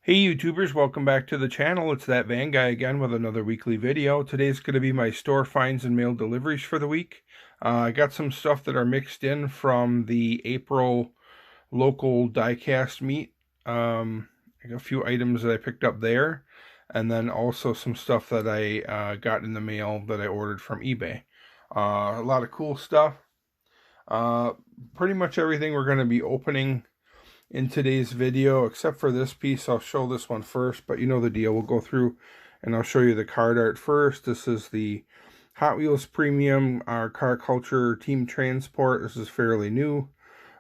Hey YouTubers, welcome back to the channel. It's that van guy again with another weekly video. Today's going to be my store finds and mail deliveries for the week. I got some stuff that are mixed in from the April Local Diecast Meet. I got a few items that I picked up there, and then also some stuff that I got in the mail that I ordered from eBay. A lot of cool stuff. Pretty much everything we're going to be opening in today's video, except for this piece. I'll show this one first, but you know the deal. We'll go through and I'll show you the card art first. This is the Hot Wheels Premium Car Culture Team Transport. This is fairly new.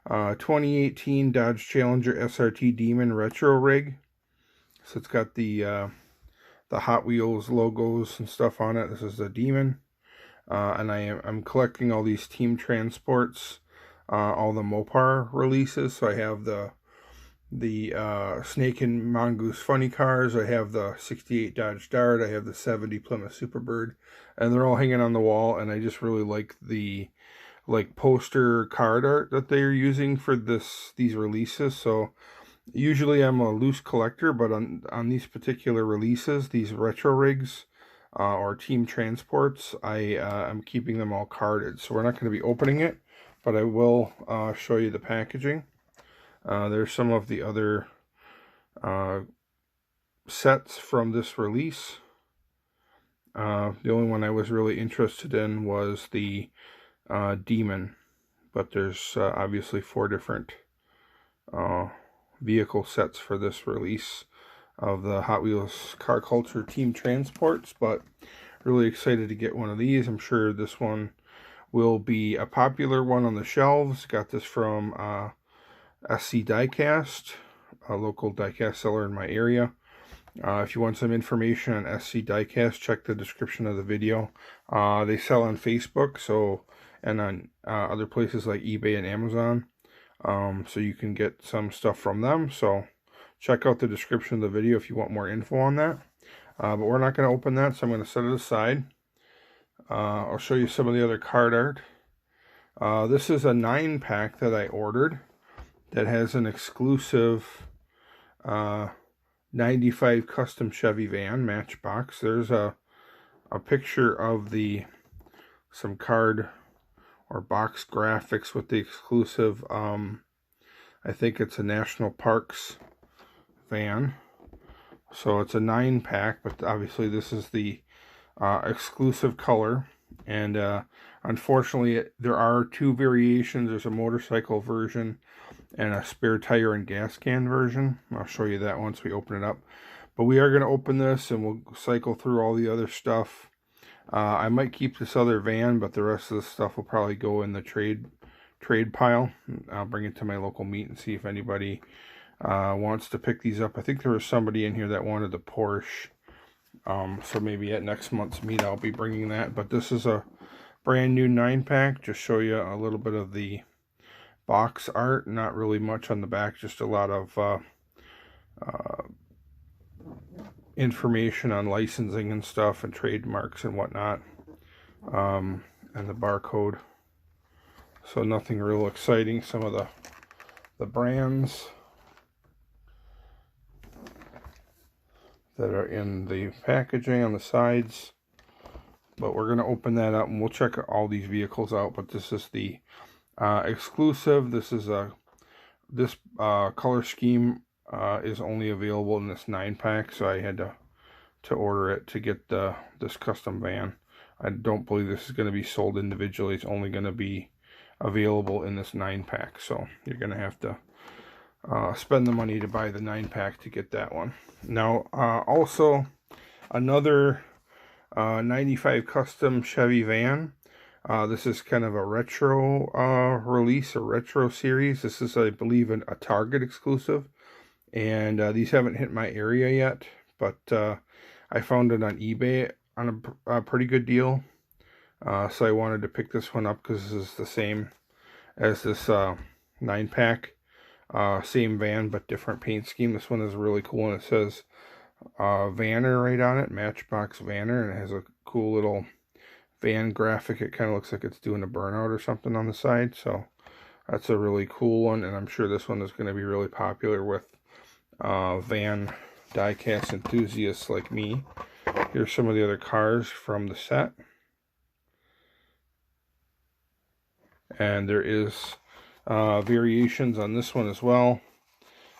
2018 Dodge Challenger SRT Demon Retro Rig. So it's got the Hot Wheels logos and stuff on it. This is the Demon. And I'm collecting all these Team Transports, all the Mopar releases. So I have the Snake and Mongoose funny cars. I have the 68 Dodge Dart. I have the 70 Plymouth Superbird, and they're all hanging on the wall. And I just really like the poster card art that they're using for these releases. So usually I'm a loose collector, but on these particular releases, these retro rigs or team transports, I'm keeping them all carded. So we're not going to be opening it, but I will show you the packaging. There's some of the other sets from this release. The only one I was really interested in was the Demon, but there's obviously 4 different vehicle sets for this release of the Hot Wheels Car Culture Team Transports, but really excited to get one of these. I'm sure this one will be a popular one on the shelves. Got this from SC Diecast, a local diecast seller in my area. If you want some information on SC Diecast, check the description of the video. They sell on Facebook, and on other places like eBay and Amazon, so you can get some stuff from them. So check out the description of the video if you want more info on that. But we're not going to open that, so I'm going to set it aside. I'll show you some of the other card art. This is a 9-pack that I ordered that has an exclusive 95 custom Chevy van Matchbox. There's a picture of some card or box graphics with the exclusive, I think it's a National Parks van. So it's a 9-pack, but obviously this is the exclusive color. And unfortunately, there are 2 variations. There's a motorcycle version and a spare tire and gas can version. I'll show you that once we open it up. But we are going to open this and we'll cycle through all the other stuff. I might keep this other van, but the rest of the stuff will probably go in the trade pile. I'll bring it to my local meet and see if anybody wants to pick these up. I think there was somebody in here that wanted the Porsche. So maybe at next month's meet I'll be bringing that. But this is a brand new 9-pack. Just show you a little bit of the box art. Not really much on the back, just a lot of information on licensing and stuff and trademarks and whatnot, and the barcode. So nothing real exciting. Some of the brands that are in the packaging on the sides, but we're going to open that up and we'll check all these vehicles out. But this is the exclusive. This is this color scheme is only available in this 9-pack, so I had to order it to get this custom van. I don't believe this is going to be sold individually. It's only going to be available in this 9-pack, so you're going to have to spend the money to buy the 9-pack to get that one. Now, also another 95 custom Chevy van. This is kind of a retro release, a retro series. This is, I believe, a Target exclusive, and these haven't hit my area yet, but I found it on eBay on a pretty good deal. So I wanted to pick this one up because this is the same as this 9-pack. Same van, but different paint scheme. This one is really cool, and it says Vanner right on it, Matchbox Vanner, and it has a cool little van graphic. It kind of looks like it's doing a burnout or something on the side, so That's a really cool one, and I'm sure this one is going to be really popular with van diecast enthusiasts like me. Here's some of the other cars from the set. And there is variations on this one as well.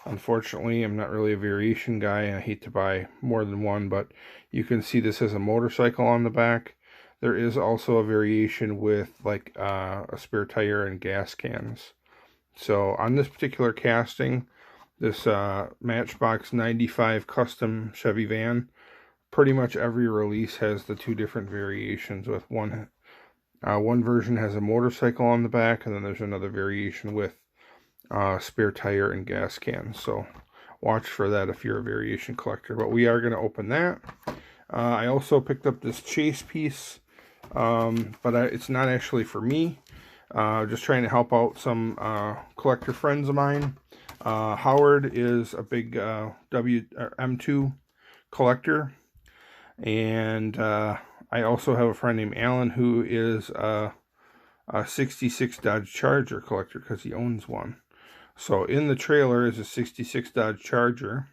Unfortunately, I'm not really a variation guy. I hate to buy more than one, but you can see this has a motorcycle on the back. There is also a variation with like a spare tire and gas cans. So on this particular casting, this Matchbox 95 custom Chevy van, pretty much every release has the two different variations. With one version has a motorcycle on the back, and then there's another variation with spare tire and gas cans. So watch for that if you're a variation collector. But we are going to open that. I also picked up this chase piece, but it's not actually for me. Just trying to help out some collector friends of mine. Howard is a big M2 collector, and I also have a friend named Alan who is a 66 Dodge Charger collector because he owns one. So in the trailer is a 66 Dodge Charger,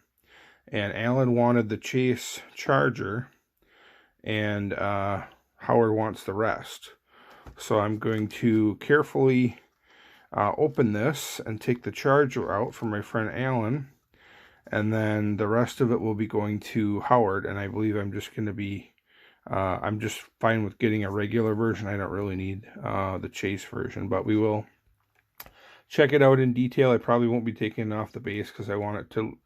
and Alan wanted the Chase Charger, and Howard wants the rest. So I'm going to carefully open this and take the Charger out for my friend Alan, and then the rest of it will be going to Howard. And I believe I'm just going to be I'm just fine with getting a regular version. I don't really need the Chase version, but we will check it out in detail. I probably won't be taking it off the base because I want it to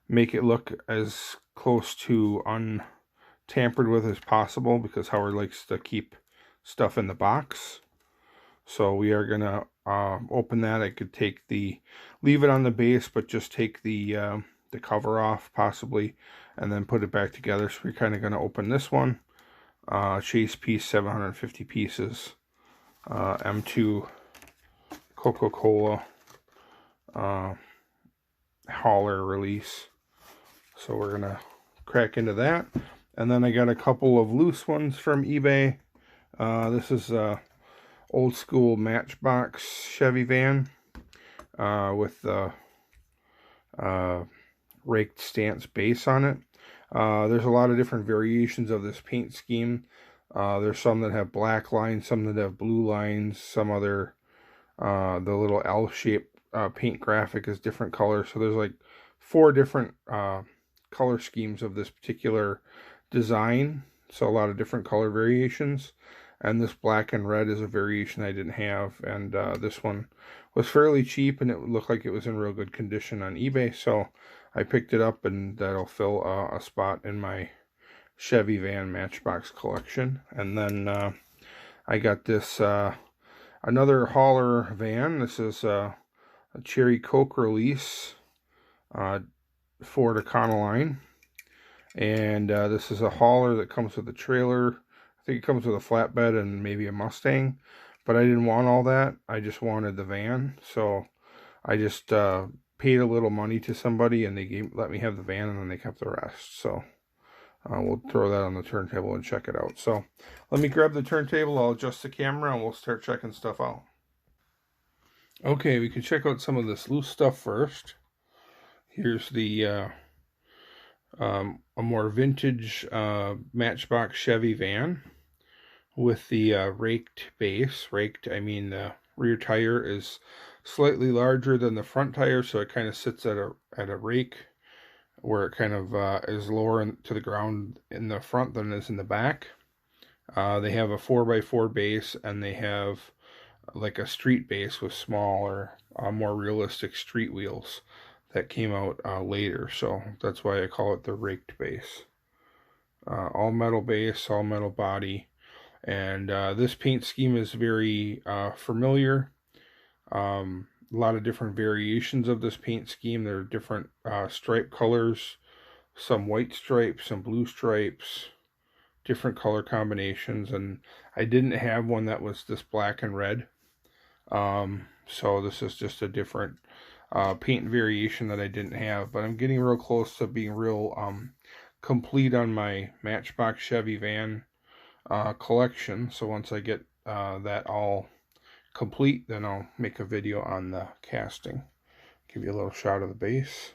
make it look as close to untampered with as possible, because Howard likes to keep stuff in the box. So we are going to open that. I could leave it on the base, but just take the cover off possibly, and then put it back together. So we're kind of going to open this one. Chase piece, 750 pieces. M2 Coca-Cola hauler release. So we're going to crack into that. And then I got a couple of loose ones from eBay. This is a old school Matchbox Chevy van with the raked stance base on it. There's a lot of different variations of this paint scheme. There's some that have black lines, some that have blue lines, some other the little L-shaped paint graphic is different colors. So there's like 4 different color schemes of this particular design. So a lot of different color variations. And this black and red is a variation I didn't have. And this one was fairly cheap, and it looked like it was in real good condition on eBay. So I picked it up, and that'll fill a spot in my Chevy van Matchbox collection. And then I got this another hauler van. This is a Cherry Coke release, Ford Econoline. And this is a hauler that comes with a trailer. I think it comes with a flatbed and maybe a Mustang. But I didn't want all that. I just wanted the van. So I just paid a little money to somebody, and they let me have the van, and then they kept the rest. So we'll throw that on the turntable and check it out. So let me grab the turntable. I'll adjust the camera, and we'll start checking stuff out. Okay, we can check out some of this loose stuff first. Here's the a more vintage Matchbox Chevy van with the raked base. Raked, I mean the rear tire is slightly larger than the front tire, so it kind of sits at a rake where it kind of is lower to the ground in the front than it is in the back. They have a 4x4 base, and they have like a street base with smaller, more realistic street wheels that came out later. So that's why I call it the raked base. All metal base, all metal body. And this paint scheme is very familiar. A lot of different variations of this paint scheme. There are different stripe colors, some white stripes, some blue stripes, different color combinations. And I didn't have one that was this black and red. So this is just a different paint variation that I didn't have. But I'm getting real close to being real complete on my Matchbox Chevy van collection. So once I get that all complete, then I'll make a video on the casting. Give you a little shot of the base.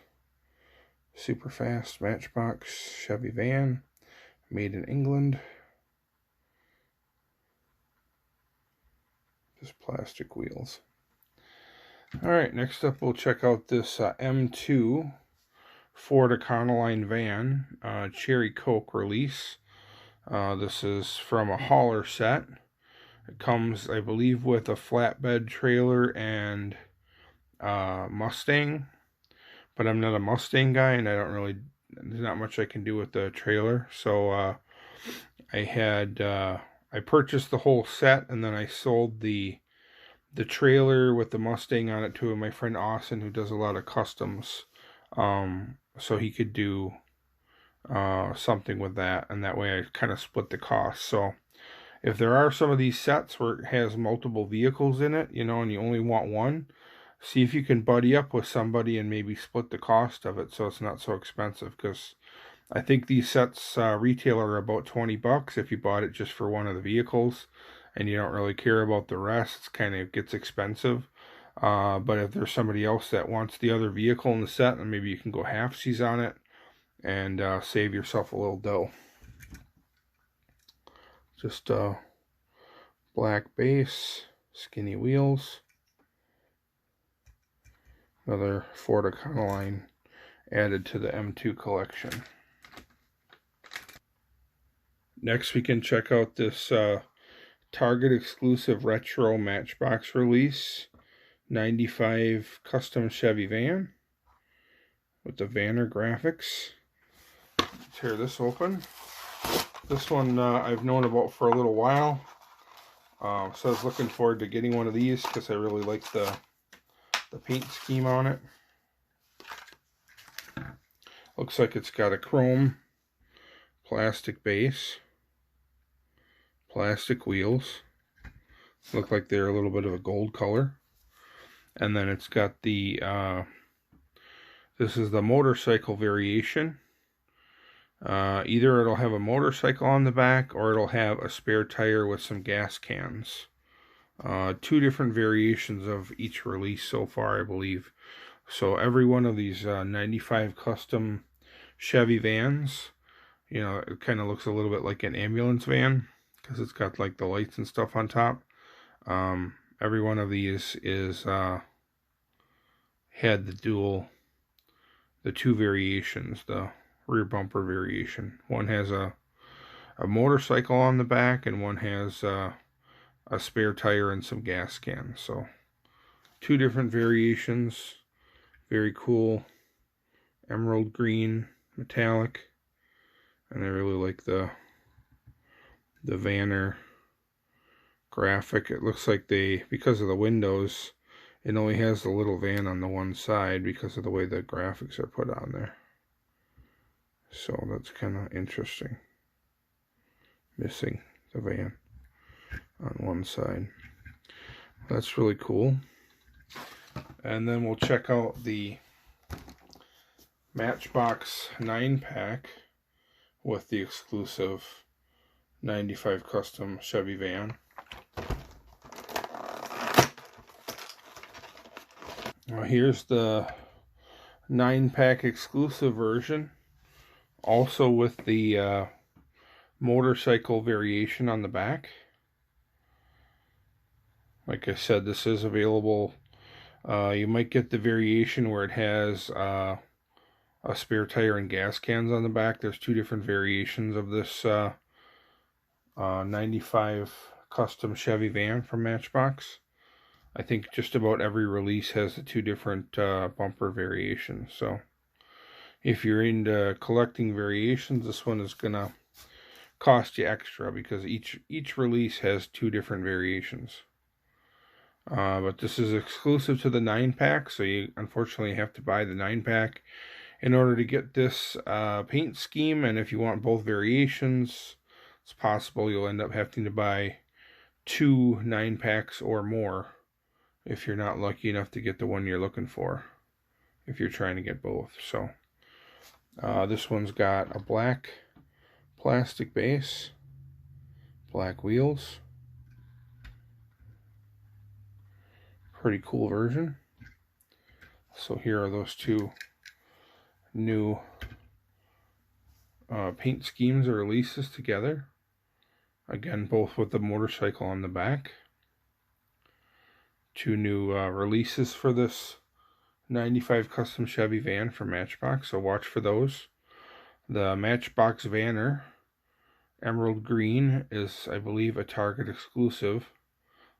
Super fast Matchbox Chevy van, made in England. Just plastic wheels. Alright, next up we'll check out this M2 Ford Econoline van, Cherry Coke release. This is from a hauler set. It comes, I believe, with a flatbed trailer and Mustang, but I'm not a Mustang guy, and there's not much I can do with the trailer. So I purchased the whole set, and then I sold the trailer with the Mustang on it to my friend Austin, who does a lot of customs, so he could do something with that, and that way I kind of split the cost. So if there are some of these sets where it has multiple vehicles in it, you know, and you only want one, see if you can buddy up with somebody and maybe split the cost of it so it's not so expensive, because I think these sets retail are about $20 if you bought it just for one of the vehicles and you don't really care about the rest. It's kind of gets expensive. But if there's somebody else that wants the other vehicle in the set, then maybe you can go halfsies on it and save yourself a little dough. Just black base, skinny wheels. Another Ford Econoline added to the M2 collection. Next we can check out this Target exclusive retro Matchbox release 95 custom Chevy van with the Vanner graphics. Let's tear this open. This one I've known about for a little while, so I was looking forward to getting one of these because I really like the paint scheme on it. Looks like it's got a chrome plastic base, plastic wheels, look like they're a little bit of a gold color, and then it's got the this is the motorcycle variation. Either it'll have a motorcycle on the back or it'll have a spare tire with some gas cans. Two different variations of each release so far, I believe. So every one of these 95 custom Chevy vans, you know, it kind of looks a little bit like an ambulance van because it's got like the lights and stuff on top. Every one of these is had the two variations, the rear bumper variation. One has a motorcycle on the back, and one has a spare tire and some gas cans. So two different variations. Very cool. Emerald green, metallic, and I really like the Vanner graphic. It looks like because of the windows, it only has the little van on the one side because of the way the graphics are put on there. So that's kind of interesting. Missing the van on one side. That's really cool. And then we'll check out the Matchbox 9-pack with the exclusive 95 custom Chevy van. Now here's the 9-pack exclusive version, also with the motorcycle variation on the back. Like I said, this is available. You might get the variation where it has a spare tire and gas cans on the back. There's two different variations of this 95 custom Chevy van from Matchbox. I think just about every release has the two different bumper variations. So if you're into collecting variations, this one is gonna cost you extra because each release has two different variations. But this is exclusive to the 9-pack, so you unfortunately have to buy the 9-pack in order to get this paint scheme. And if you want both variations, it's possible you'll end up having to buy 2 9-packs or more if you're not lucky enough to get the one you're looking for, if you're trying to get both. So this one's got a black plastic base, black wheels. Pretty cool version. So here are those two new paint schemes or releases together. Again, both with the motorcycle on the back. 2 new releases for this 95 custom Chevy van from Matchbox, so watch for those. The Matchbox Vanner Emerald Green is, I believe, a Target exclusive,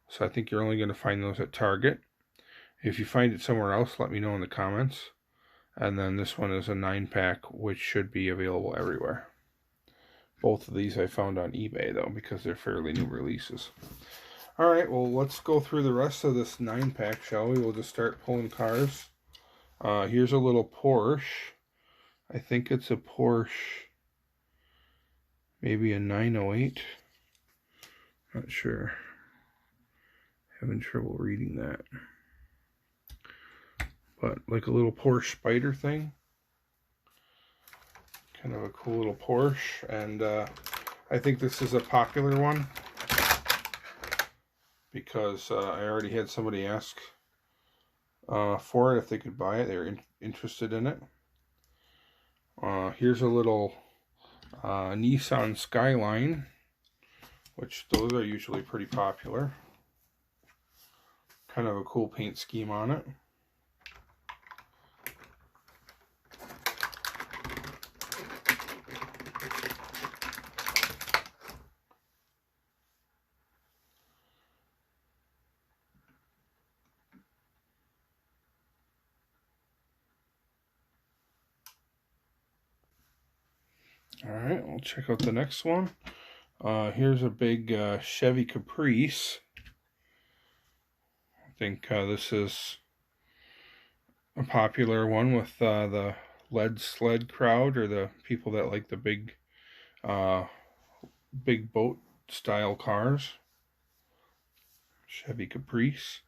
so I think you're only going to find those at Target. If you find it somewhere else, let me know in the comments. And then this one is a 9-pack, which should be available everywhere. Both of these I found on eBay, though, because they're fairly new releases. Alright, well, let's go through the rest of this 9-pack, shall we? We'll just start pulling cars. Here's a little Porsche. I think it's a Porsche, maybe a 908. Not sure. Having trouble reading that. But like a little Porsche Spider thing. Kind of a cool little Porsche. And I think this is a popular one, because I already had somebody ask for it if they could buy it. They're interested in it. Here's a little Nissan Skyline, which those are usually pretty popular. Kind of a cool paint scheme on it. Alright, we'll check out the next one. Here's a big Chevy Caprice. I think this is a popular one with the lead sled crowd, or the people that like the big boat style cars. Chevy Caprice.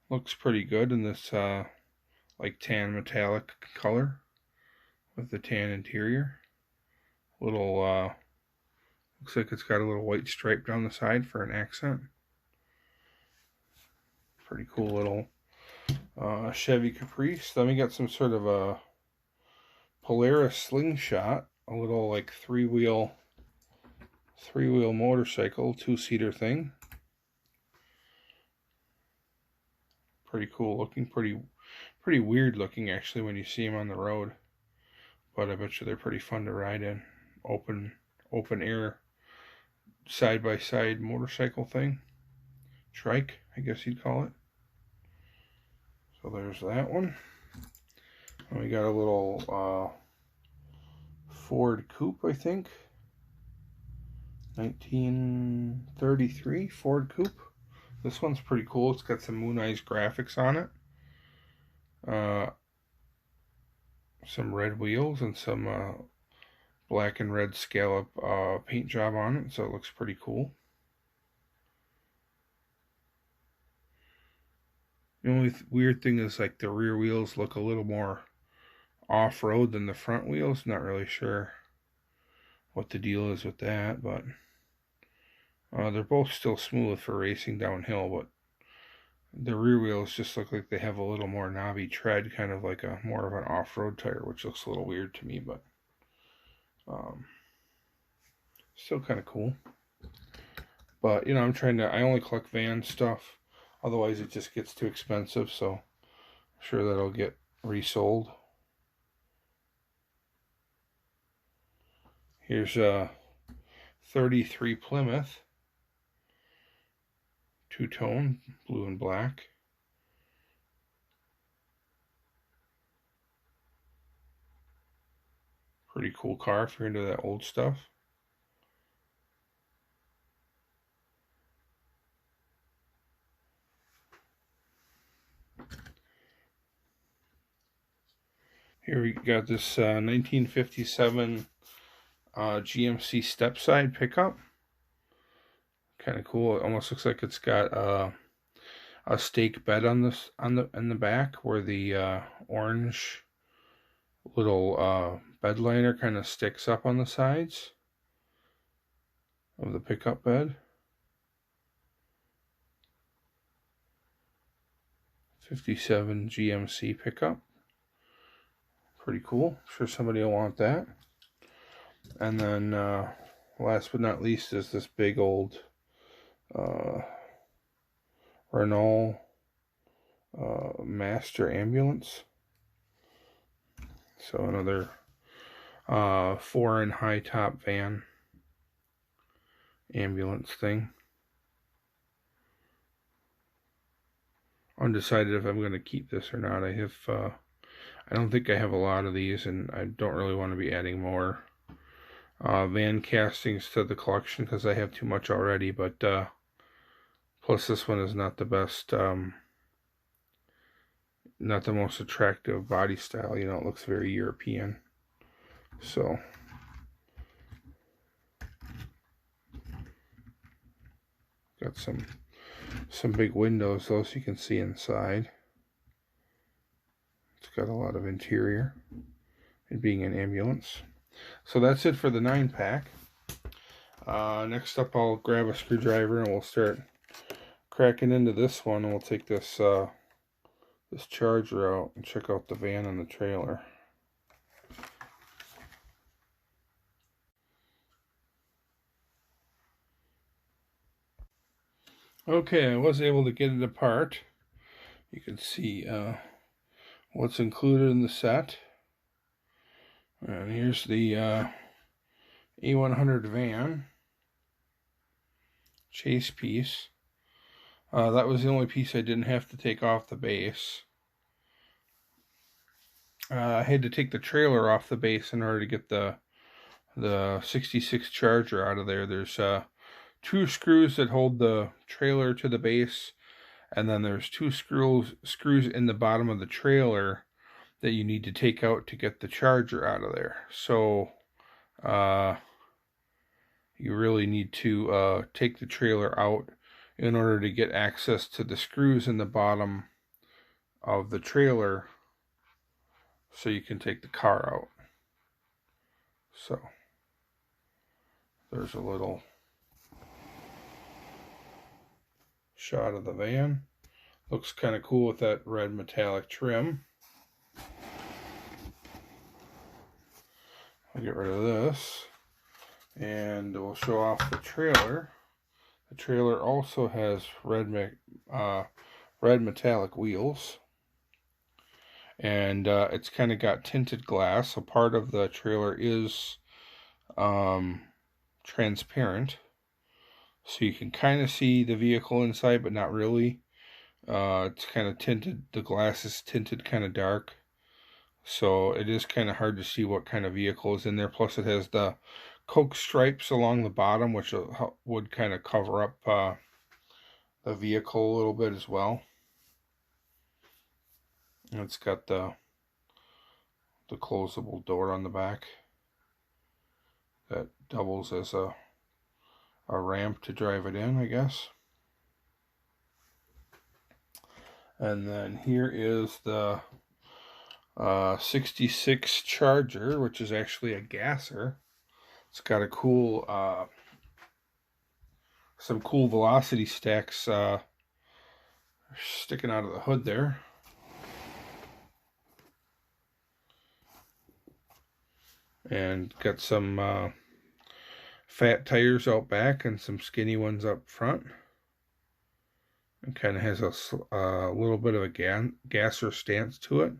Looks pretty good in this like tan metallic color with the tan interior. Little looks like it's got a little white stripe down the side for an accent. Pretty cool little Chevy Caprice. Then we got some sort of a Polaris slingshot, a little like three-wheel motorcycle, 2-seater thing. Pretty cool looking, pretty weird looking actually when you see them on the road. But I bet you they're pretty fun to ride in. Open air side-by-side motorcycle thing. Trike, I guess you'd call it. So there's that one. And we got a little Ford Coupe, I think. 1933 Ford Coupe. This one's pretty cool. It's got some Moon Eyes graphics on it. Some red wheels and some black and red scallop paint job on it, so it looks pretty cool. The only weird thing is like the rear wheels look a little more off-road than the front wheels. Not really sure what the deal is with that, but they're both still smooth for racing downhill, but the rear wheels just look like they have a little more knobby tread, kind of like a more of an off-road tire, which looks a little weird to me, but still kind of cool. But you know, I only collect van stuff, otherwise it just gets too expensive, so I'm sure that'll get resold. Here's a 33 Plymouth, two-tone, blue and black. Pretty cool car if you're into that old stuff. Here we got this 1957 GMC step-side pickup. Kind of cool. It almost looks like it's got a stake bed on this in the back, where the orange little bed liner kind of sticks up on the sides of the pickup bed. 57 GMC pickup. Pretty cool. Sure somebody will want that. And then last but not least is this big old Renault Master ambulance. So another foreign high top van ambulance thing. Undecided if I'm going to keep this or not. I don't think I have a lot of these, and I don't really want to be adding more van castings to the collection because I have too much already. But plus this one is not the best, not the most attractive body style. You know, it looks very European. So got some big windows though, so you can see inside. It's got a lot of interior, it being an ambulance. So that's it for the 9-pack. Next up, I'll grab a screwdriver and we'll start cracking into this one, and we'll take this this charger out and check out the van and the trailer. Okay, I was able to get it apart. You can see what's included in the set. And here's the A100 van chase piece. That was the only piece I didn't have to take off the base. I had to take the trailer off the base in order to get the 66 Charger out of there. There's 2 screws that hold the trailer to the base, and then there's 2 screws in the bottom of the trailer that you need to take out to get the Charger out of there. So you really need to take the trailer out in order to get access to the screws in the bottom of the trailer so you can take the car out. So there's a little shot of the van. Looks kind of cool with that red metallic trim. I'll get rid of this and we'll show off the trailer. The trailer also has red metallic wheels, and it's kind of got tinted glass, so part of the trailer is transparent, so you can kind of see the vehicle inside, but not really. It's kind of tinted, the glass is tinted kind of dark, so it is kind of hard to see what kind of vehicle is in there. Plus it has the Coke stripes along the bottom, which would kind of cover up the vehicle a little bit as well. And it's got the closable door on the back that doubles as a ramp to drive it in, I guess. And then here is the 66 Charger, which is actually a gasser. It's got a cool, some cool velocity stacks sticking out of the hood there. And got some fat tires out back and some skinny ones up front. It kind of has a little bit of a gasser stance to it,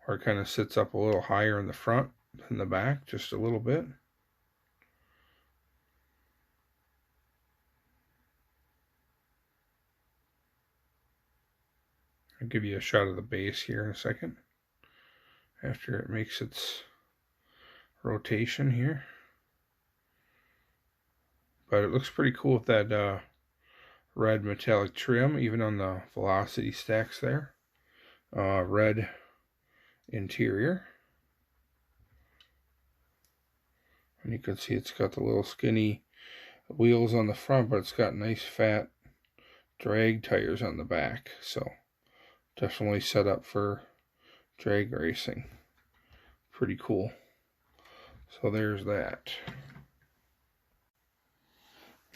or it kind of sits up a little higher in the front than the back, just a little bit. I'll give you a shot of the base here in a second, after it makes its rotation here. But it looks pretty cool with that red metallic trim, even on the velocity stacks there. Red interior. And you can see it's got the little skinny wheels on the front, but it's got nice fat drag tires on the back. So definitely set up for drag racing. Pretty cool. So there's that.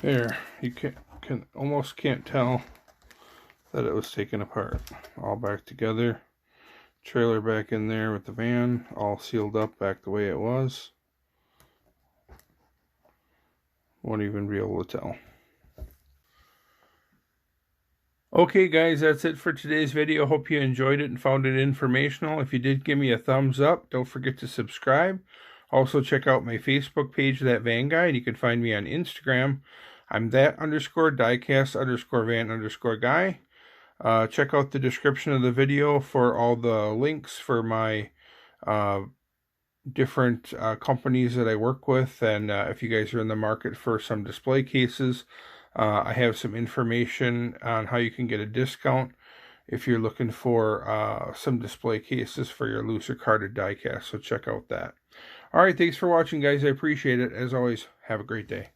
There, you can almost can't tell that it was taken apart. All back together. trailer back in there with the van, all sealed up back the way it was. Won't even be able to tell. Okay guys, that's it for today's video. Hope you enjoyed it and found it informational. If you did, give me a thumbs up. Don't forget to subscribe. Also check out my Facebook page, That Van Guy. You can find me on Instagram. I'm that_diecast_van_guy. Check out the description of the video for all the links for my different companies that I work with, and if you guys are in the market for some display cases, I have some information on how you can get a discount if you're looking for some display cases for your looser carded diecast, so check out that. Alright, thanks for watching guys, I appreciate it. As always, have a great day.